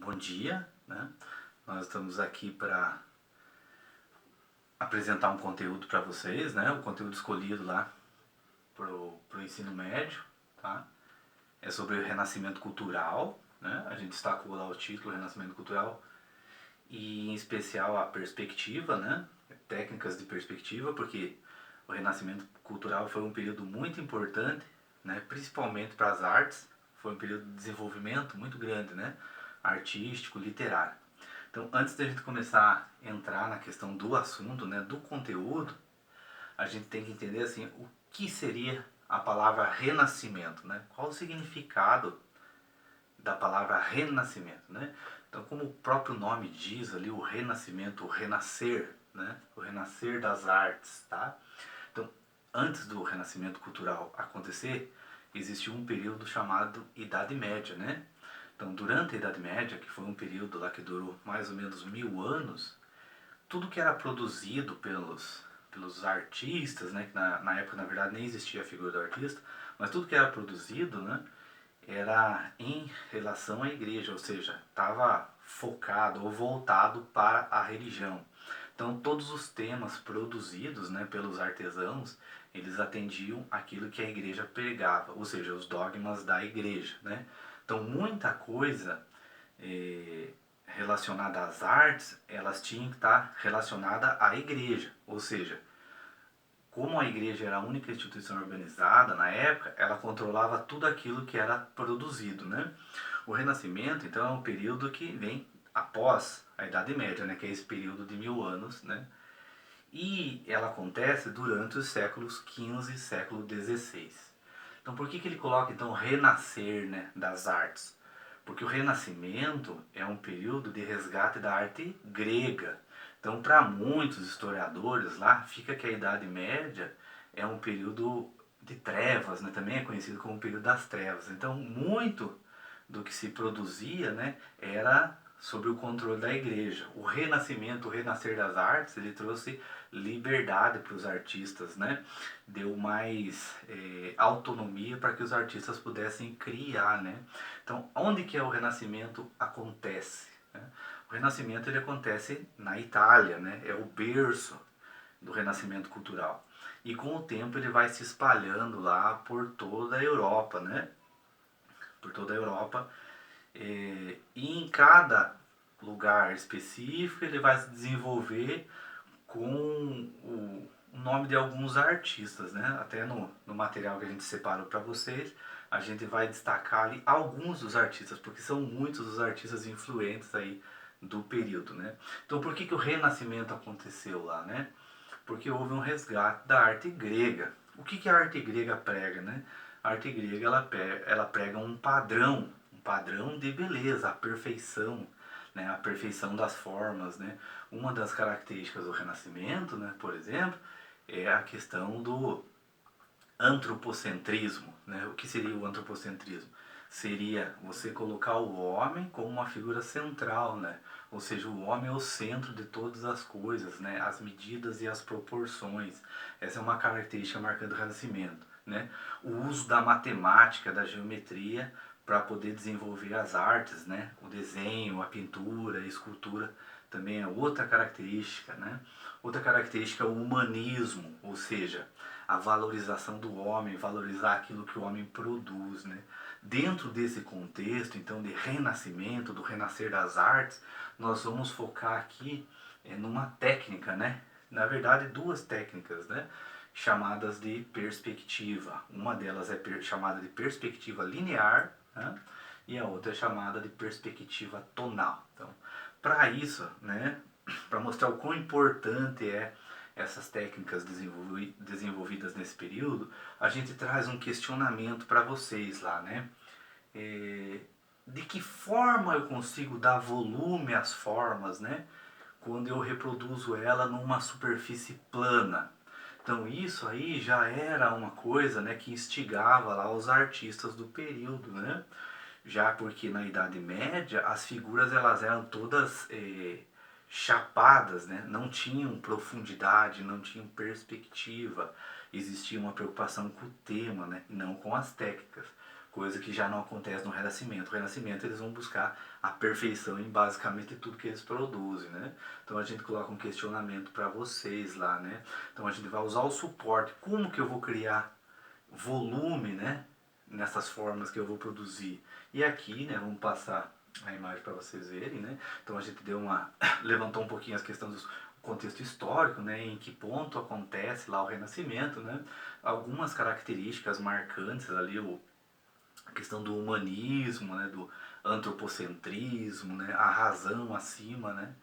Bom dia, né? Nós estamos aqui para apresentar um conteúdo para vocês, né? O conteúdo escolhido lá pro ensino médio, tá? É sobre o renascimento cultural, né? A gente destacou lá o título, Renascimento Cultural, e em especial a perspectiva, né? Técnicas de perspectiva, porque o renascimento cultural foi um período muito importante, né? Principalmente para as artes, foi um período de desenvolvimento muito grande, né? Artístico, literário. Então, antes da gente começar a entrar na questão do assunto, né, do conteúdo, a gente tem que entender assim, o que seria a palavra renascimento, né? Qual o significado da palavra renascimento, né? Então, como o próprio nome diz ali, o renascimento, o renascer, né? O renascer das artes, tá? Então, antes do renascimento cultural acontecer, existiu um período chamado Idade Média, né? Então, durante a Idade Média, que foi um período lá que durou mais ou menos 1000 anos, tudo que era produzido pelos artistas, né, que na época na verdade nem existia a figura do artista, mas tudo que era produzido, né, era em relação à igreja, ou seja, estava focado ou voltado para a religião. Então todos os temas produzidos, né, pelos artesãos, eles atendiam aquilo que a igreja pregava, ou seja, os dogmas da igreja, né? Então muita coisa relacionada às artes, elas tinham que estar relacionada à igreja, ou seja, como a igreja era a única instituição organizada na época, ela controlava tudo aquilo que era produzido, né? O Renascimento, então, é um período que vem após a Idade Média, né? Que é esse período de 1000 anos, né? E ela acontece durante os séculos XV e século XVI. Então, por que ele coloca, então, renascer, né, das artes? Porque o Renascimento é um período de resgate da arte grega. Então, para muitos historiadores lá, fica que a Idade Média é um período de trevas, né? Também é conhecido como o período das trevas. Então, muito do que se produzia, né, era sob o controle da igreja. O renascimento, o renascer das artes, ele trouxe liberdade para os artistas, né? Deu mais autonomia para que os artistas pudessem criar, né? Então, onde que o renascimento acontece? Né? O renascimento ele acontece na Itália, né? É o berço do renascimento cultural. E com o tempo ele vai se espalhando lá por toda a Europa, né? Por toda a Europa. E em cada lugar específico ele vai se desenvolver com o nome de alguns artistas, né? Até no material que a gente separou para vocês, a gente vai destacar ali alguns dos artistas, porque são muitos os artistas influentes aí do período, né? Então, por que o Renascimento aconteceu lá, né? Porque houve um resgate da arte grega. O que a arte grega prega, né? A arte grega ela prega um padrão de beleza, a perfeição, né? A perfeição das formas, né? Uma das características do Renascimento, né, por exemplo, é a questão do antropocentrismo, né? O que seria o antropocentrismo? Seria você colocar o homem como uma figura central, né? Ou seja, o homem é o centro de todas as coisas, né? As medidas e as proporções. Essa é uma característica marcante do Renascimento, né? O uso da matemática, da geometria para poder desenvolver as artes, né? O desenho, a pintura, a escultura também é outra característica, né? Outra característica é o humanismo, ou seja, a valorização do homem, valorizar aquilo que o homem produz, né? Dentro desse contexto, então, de renascimento, do renascer das artes, nós vamos focar aqui numa técnica, né? Na verdade, duas técnicas, né? Chamadas de perspectiva. Uma delas é chamada de perspectiva linear, né? E a outra é chamada de perspectiva tonal. Então, para isso, né? Para mostrar o quão importante é essas técnicas desenvolvidas nesse período, a gente traz um questionamento para vocês lá, né? De que forma eu consigo dar volume às formas, né? Quando eu reproduzo ela numa superfície plana. Então isso aí já era uma coisa, né, que instigava lá os artistas do período, né? Já porque na Idade Média as figuras elas eram todas chapadas, né? Não tinham profundidade, não tinham perspectiva, existia uma preocupação com o tema, né? E não com as técnicas. coisa que já não acontece no Renascimento. O Renascimento eles vão buscar a perfeição em basicamente tudo que eles produzem, né? Então a gente coloca um questionamento para vocês lá, né? Então a gente vai usar o suporte, como que eu vou criar volume, né? Nessas formas que eu vou produzir. E aqui, né, vamos passar a imagem para vocês verem, né? Então a gente deu levantou um pouquinho as questões do contexto histórico, né? Em que ponto acontece lá o Renascimento, né? Algumas características marcantes ali, a questão do humanismo, né? Do antropocentrismo, né? A razão acima, né?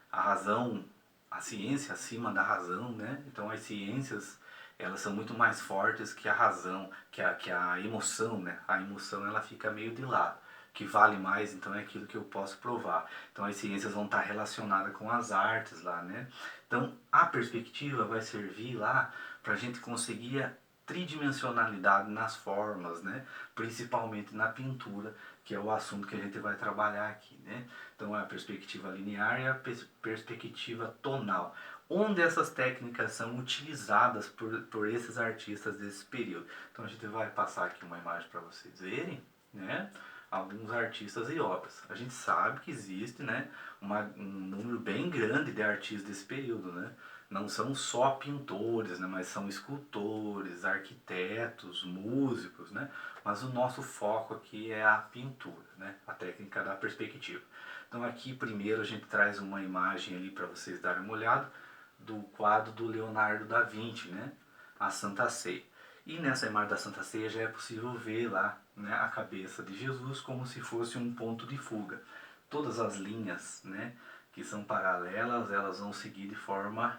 A razão, a ciência acima da razão, né? Então as ciências elas são muito mais fortes que a razão, que a emoção, né? A emoção ela fica meio de lado. O que vale mais então é aquilo que eu posso provar. Então as ciências vão estar relacionadas com as artes lá, né? Então a perspectiva vai servir lá para a gente conseguir a tridimensionalidade nas formas, né? Principalmente na pintura, que é o assunto que a gente vai trabalhar aqui, né? Então a perspectiva linear e a perspectiva tonal. Onde essas técnicas são utilizadas por esses artistas desse período. Então a gente vai passar aqui uma imagem para vocês verem, né? Alguns artistas e obras. A gente sabe que existe, né, um número bem grande de artistas desse período, né? Não são só pintores, né, mas são escultores, arquitetos, músicos, né? Mas o nosso foco aqui é a pintura, né? A técnica da perspectiva. Então aqui primeiro a gente traz uma imagem ali para vocês darem uma olhada do quadro do Leonardo da Vinci, né? A Santa Ceia. E nessa imagem da Santa Ceia já é possível ver lá, né, a cabeça de Jesus como se fosse um ponto de fuga. Todas as linhas, né, que são paralelas, elas vão seguir de forma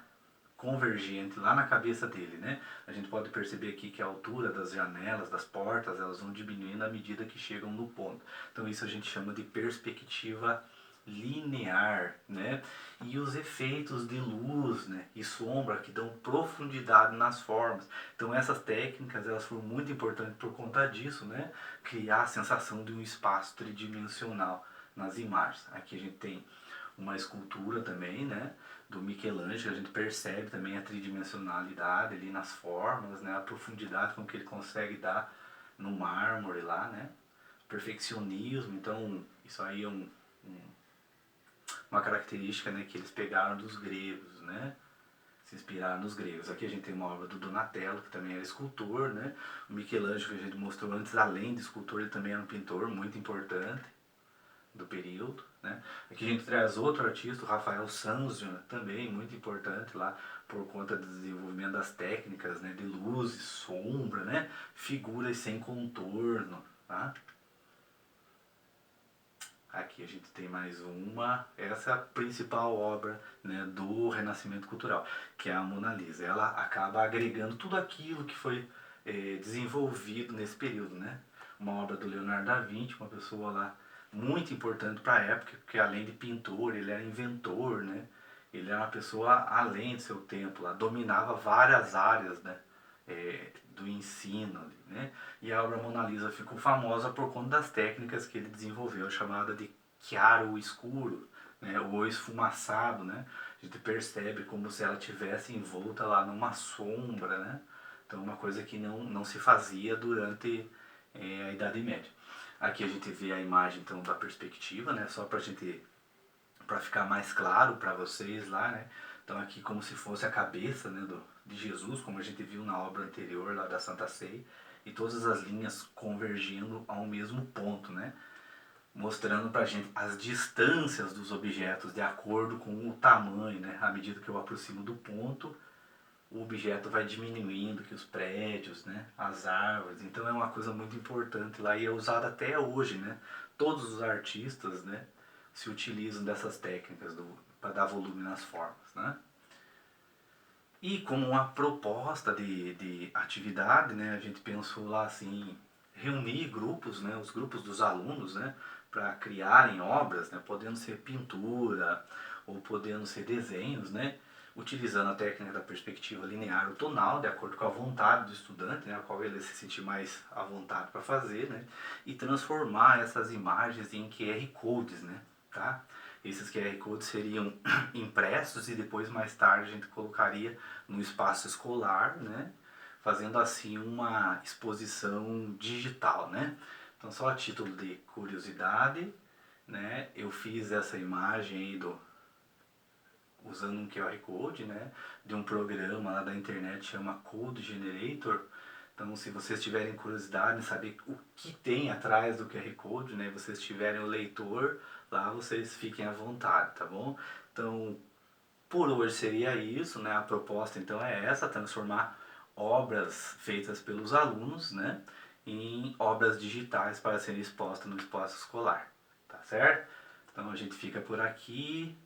convergente lá na cabeça dele, né? A gente pode perceber aqui que a altura das janelas, das portas, elas vão diminuindo à medida que chegam no ponto. Então isso a gente chama de perspectiva linear, né? E os efeitos de luz, né, e sombra que dão profundidade nas formas. Então essas técnicas elas foram muito importantes por conta disso, né? Criar a sensação de um espaço tridimensional nas imagens. Aqui a gente tem uma escultura também, né, do Michelangelo, a gente percebe também a tridimensionalidade ali nas formas, né, a profundidade com que ele consegue dar no mármore lá, né, perfeccionismo. Então isso aí é uma característica, né, que eles pegaram dos gregos, né, se inspiraram nos gregos. Aqui a gente tem uma obra do Donatello, que também era escultor, né, o Michelangelo, que a gente mostrou antes, além de escultor, ele também era um pintor muito importante do período, né. Aqui a gente traz outro artista, o Rafael Sanzio, né, também muito importante lá, por conta do desenvolvimento das técnicas, né, de luz e sombra, né, figuras sem contorno, tá? Aqui a gente tem mais uma, essa é a principal obra, né, do Renascimento Cultural, que é a Mona Lisa. Ela acaba agregando tudo aquilo que foi desenvolvido nesse período, né? Uma obra do Leonardo da Vinci, uma pessoa lá muito importante para a época, porque além de pintor, ele era inventor, né? Ele era uma pessoa além do seu tempo, lá, dominava várias áreas, né, do ensino ali, né? E a obra Mona Lisa ficou famosa por conta das técnicas que ele desenvolveu, chamada de chiaro escuro, né, ou esfumaçado, né? A gente percebe como se ela tivesse envolta lá numa sombra, né? Então uma coisa que não se fazia durante a Idade Média. Aqui a gente vê a imagem então da perspectiva, né? Só para ficar mais claro para vocês lá, né? Então aqui como se fosse a cabeça, né, de Jesus, como a gente viu na obra anterior lá da Santa Ceia, e todas as linhas convergindo ao mesmo ponto, né? Mostrando pra gente as distâncias dos objetos de acordo com o tamanho, né? À medida que eu aproximo do ponto, o objeto vai diminuindo, que os prédios, né, as árvores. Então é uma coisa muito importante lá e é usada até hoje, né? Todos os artistas, né, se utilizam dessas técnicas para dar volume nas formas, né? E como uma proposta de atividade, né, a gente pensou lá assim, reunir grupos, né, os grupos dos alunos, né, para criarem obras, né, podendo ser pintura ou podendo ser desenhos, né, utilizando a técnica da perspectiva linear ou tonal, de acordo com a vontade do estudante, né, a qual ele se sentir mais à vontade para fazer, né, e transformar essas imagens em QR Codes, né, tá? Esses QR Codes seriam impressos e depois mais tarde a gente colocaria no espaço escolar, né, fazendo assim uma exposição digital, né. Então, só a título de curiosidade, né, eu fiz essa imagem aí usando um QR Code, né, de um programa lá da internet chama Code Generator. Então, se vocês tiverem curiosidade em saber o que tem atrás do QR Code, né, vocês tiverem o leitor, lá vocês fiquem à vontade, tá bom? Então, por hoje seria isso, né? A proposta então é essa, transformar obras feitas pelos alunos, né, em obras digitais para serem expostas no espaço escolar, tá certo? Então a gente fica por aqui,